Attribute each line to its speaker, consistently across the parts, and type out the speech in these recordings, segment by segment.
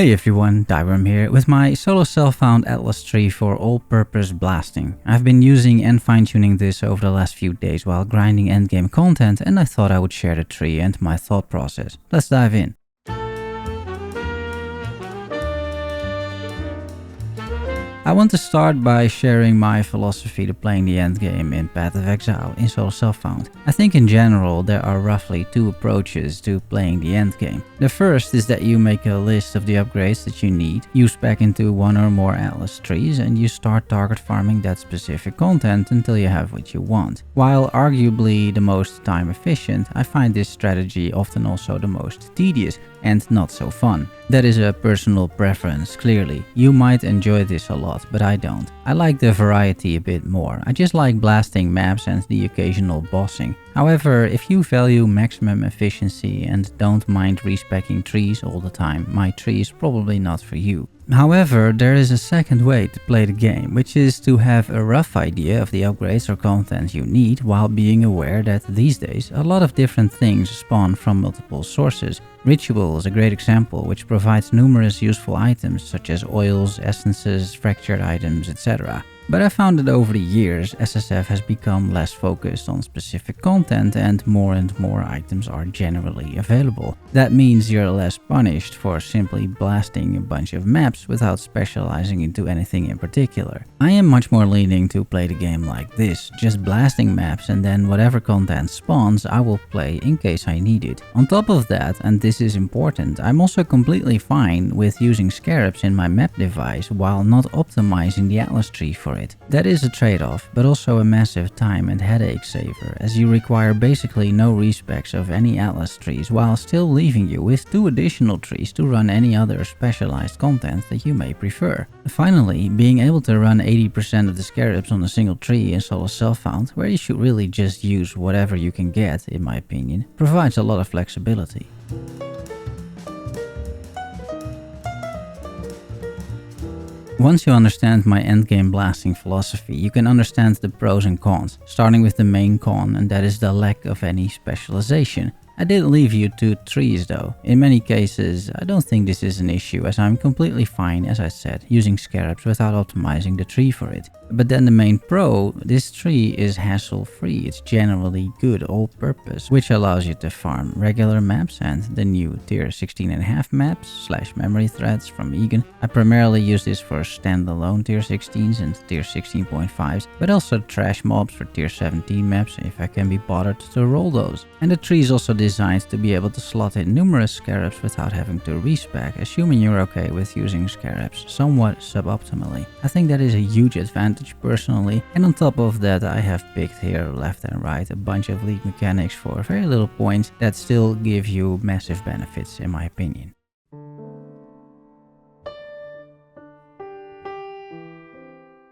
Speaker 1: Hey everyone, Thyworm here with my solo self-found atlas tree for all-purpose blasting. I've been using and fine-tuning this over the last few days while grinding endgame content, and I thought I would share the tree and my thought process. Let's dive in. I want to start by sharing my philosophy to playing the endgame in Path of Exile in solo self-found. I think in general there are roughly two approaches to playing the endgame. The first is that you make a list of the upgrades that you need, you spec into one or more atlas trees, and you start target farming that specific content until you have what you want. While arguably the most time efficient, I find this strategy often also the most tedious and not so fun. That is a personal preference, clearly. You might enjoy this a lot, but I don't. I like the variety a bit more. I just like blasting maps and the occasional bossing. However, if you value maximum efficiency and don't mind respecking trees all the time, my tree is probably not for you. However, there is a second way to play the game, which is to have a rough idea of the upgrades or content you need while being aware that these days a lot of different things spawn from multiple sources. Ritual is a great example, which provides numerous useful items such as oils, essences, fractured items, etc. But I found that over the years, SSF has become less focused on specific content and more items are generally available. That means you're less punished for simply blasting a bunch of maps without specializing into anything in particular. I am much more leaning to play the game like this, just blasting maps, and then whatever content spawns I will play in case I need it. On top of that, and this is important, I'm also completely fine with using scarabs in my map device while not optimizing the atlas tree for it. That is a trade-off, but also a massive time and headache saver, as you require basically no respecs of any atlas trees while still leaving you with 2 additional trees to run any other specialized content that you may prefer. Finally, being able to run 80% of the scarabs on a single tree in solo self-found, where you should really just use whatever you can get, in my opinion, provides a lot of flexibility. Once you understand my endgame blasting philosophy, you can understand the pros and cons, starting with the main con, and that is the lack of any specialization. I did leave you 2 trees though. In many cases, I don't think this is an issue, as I'm completely fine, as I said, using scarabs without optimizing the tree for it. But then the main pro, this tree is hassle-free. It's generally good all-purpose, which allows you to farm regular maps and the new tier 16.5 maps / memory threads from Egan. I primarily use this for standalone tier 16s and tier 16.5s, but also trash mobs for tier 17 maps if I can be bothered to roll those. And the tree is also designed to be able to slot in numerous scarabs without having to respec, assuming you're okay with using scarabs somewhat suboptimally. I think that is a huge advantage personally, and on top of that I have picked here left and right a bunch of league mechanics for very little points that still give you massive benefits in my opinion.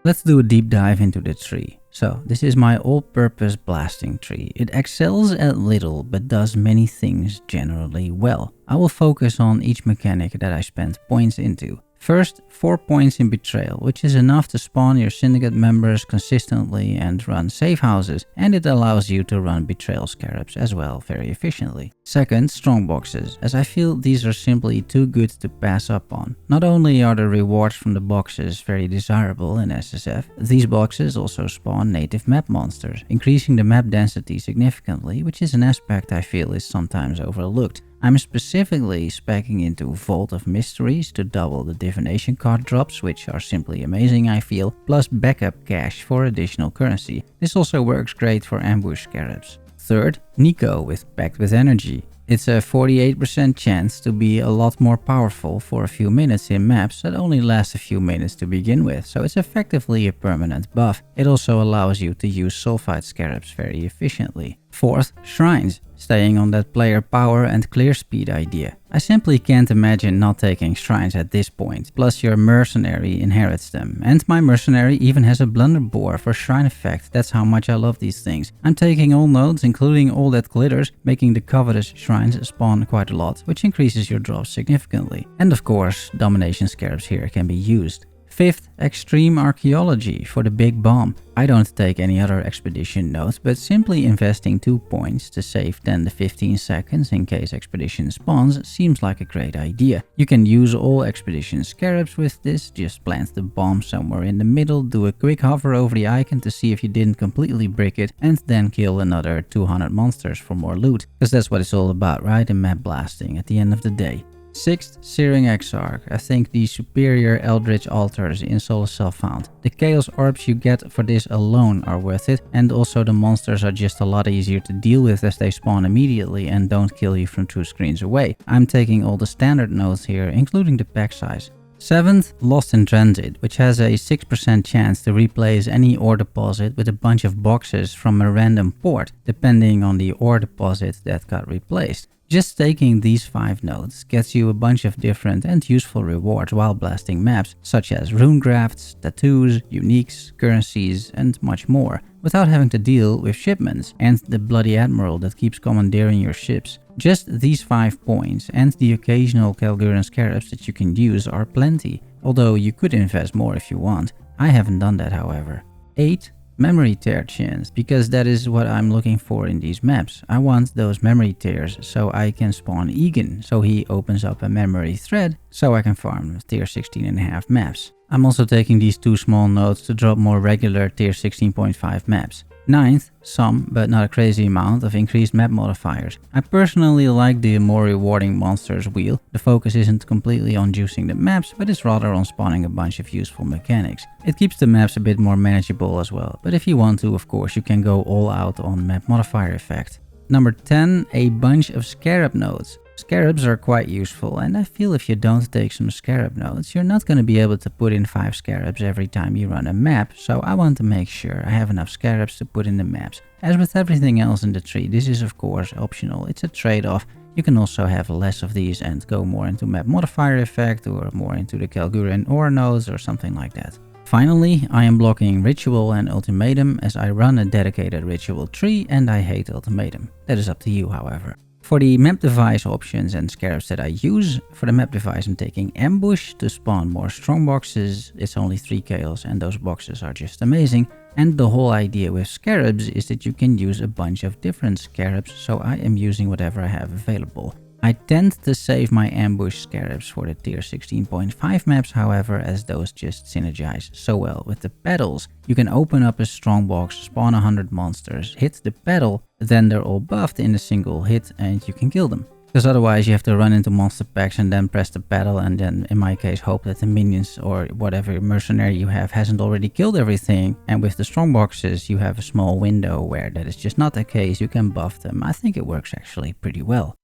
Speaker 1: Let's do a deep dive into the tree. So, this is my all-purpose blasting tree. It excels at little, but does many things generally well. I will focus on each mechanic that I spent points into. First, 4 points in Betrayal, which is enough to spawn your syndicate members consistently and run safe houses, and it allows you to run Betrayal scarabs as well very efficiently. Second, Strong boxes, as I feel these are simply too good to pass up on. Not only are the rewards from the boxes very desirable in SSF, these boxes also spawn native map monsters, increasing the map density significantly, which is an aspect I feel is sometimes overlooked. I'm specifically speccing into Vault of Mysteries to double the divination card drops, which are simply amazing I feel, plus backup cash for additional currency. This also works great for ambush scarabs. Third, Nico with Packed with Energy. It's a 48% chance to be a lot more powerful for a few minutes in maps that only last a few minutes to begin with, so it's effectively a permanent buff. It also allows you to use sulfide scarabs very efficiently. Fourth, Shrines, staying on that player power and clear speed idea. I simply can't imagine not taking shrines at this point, plus your mercenary inherits them. And my mercenary even has a blunderbore for shrine effect, that's how much I love these things. I'm taking all nodes, including all that glitters, making the covetous shrines spawn quite a lot, which increases your drops significantly. And of course, domination scarabs here can be used. 5th, Extreme Archaeology for the big bomb. I don't take any other expedition notes, but simply investing 2 points to save 10 to 15 seconds in case expedition spawns seems like a great idea. You can use all expedition scarabs with this, just plant the bomb somewhere in the middle, do a quick hover over the icon to see if you didn't completely brick it, and then kill another 200 monsters for more loot. Because that's what it's all about, right? In map blasting at the end of the day. 6th, Searing Exarch. I think the superior Eldritch Altars in Soul Self-Found. The Chaos Orbs you get for this alone are worth it, and also the monsters are just a lot easier to deal with as they spawn immediately and don't kill you from 2 screens away. I'm taking all the standard notes here, including the pack size. 7th, Lost in Transit, which has a 6% chance to replace any ore deposit with a bunch of boxes from a random port, depending on the ore deposit that got replaced. Just taking these 5 nodes gets you a bunch of different and useful rewards while blasting maps, such as rune grafts, tattoos, uniques, currencies, and much more, without having to deal with shipments and the bloody admiral that keeps commandeering your ships. Just these 5 points and the occasional Kalguran scarabs that you can use are plenty, although you could invest more if you want. I haven't done that, however. 8. Memory tear chance, because that is what I'm looking for in these maps. I want those memory tears so I can spawn Egan, so he opens up a memory thread so I can farm tier 16.5 maps. I'm also taking these 2 small nodes to drop more regular tier 16.5 maps. 9th, some, but not a crazy amount, of increased map modifiers. I personally like the more rewarding monsters wheel. The focus isn't completely on juicing the maps, but is rather on spawning a bunch of useful mechanics. It keeps the maps a bit more manageable as well, but if you want to, of course, you can go all out on map modifier effect. Number 10, a bunch of scarab nodes. Scarabs are quite useful, and I feel if you don't take some scarab nodes, you're not going to be able to put in 5 scarabs every time you run a map, so I want to make sure I have enough scarabs to put in the maps. As with everything else in the tree, this is of course optional, it's a trade-off. You can also have less of these and go more into map modifier effect or more into the Kalguran ore nodes or something like that. Finally, I am blocking Ritual and Ultimatum as I run a dedicated Ritual tree and I hate Ultimatum. That is up to you, however. For the map device options and scarabs that I use, for the map device I'm taking Ambush to spawn more strong boxes. It's only 3 chaos and those boxes are just amazing. And the whole idea with scarabs is that you can use a bunch of different scarabs, so I am using whatever I have available. I tend to save my ambush scarabs for the tier 16.5 maps, however, as those just synergize so well with the pedals. You can open up a strong box, spawn 100 monsters, hit the pedal, then they're all buffed in a single hit and you can kill them. Because otherwise you have to run into monster packs and then press the pedal and then in my case hope that the minions or whatever mercenary you have hasn't already killed everything. And with the strong boxes you have a small window where that is just not the case, you can buff them. I think it works actually pretty well.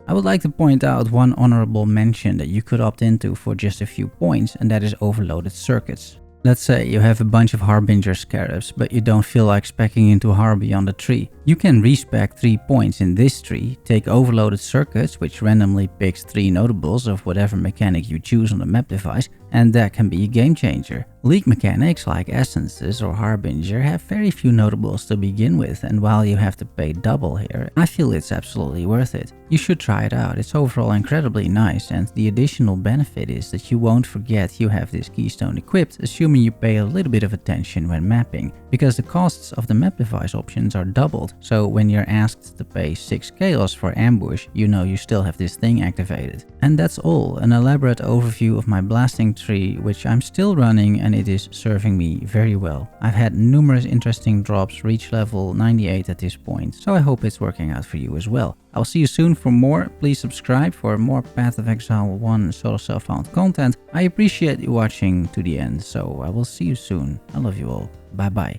Speaker 1: I would like to point out one honorable mention that you could opt into for just a few points, and that is overloaded circuits. Let's say you have a bunch of Harbinger scarabs, but you don't feel like speccing into Harby on the tree. You can respec 3 points in this tree, take overloaded circuits, which randomly picks 3 notables of whatever mechanic you choose on the map device, and that can be a game changer. League mechanics like Essences or Harbinger have very few notables to begin with, and while you have to pay double here, I feel it's absolutely worth it. You should try it out, it's overall incredibly nice, and the additional benefit is that you won't forget you have this keystone equipped, assuming you pay a little bit of attention when mapping, because the costs of the map device options are doubled, so when you're asked to pay 6 chaos for ambush, you know you still have this thing activated. And that's all, an elaborate overview of my blasting tree, which I'm still running and it is serving me very well. I've had numerous interesting drops reach level 98 at this point, so I hope it's working out for you as well. I'll see you soon for more. Please subscribe for more Path of Exile 1 Solo Self-Found content. I appreciate you watching to the end, so I will see you soon. I love you all. Bye bye.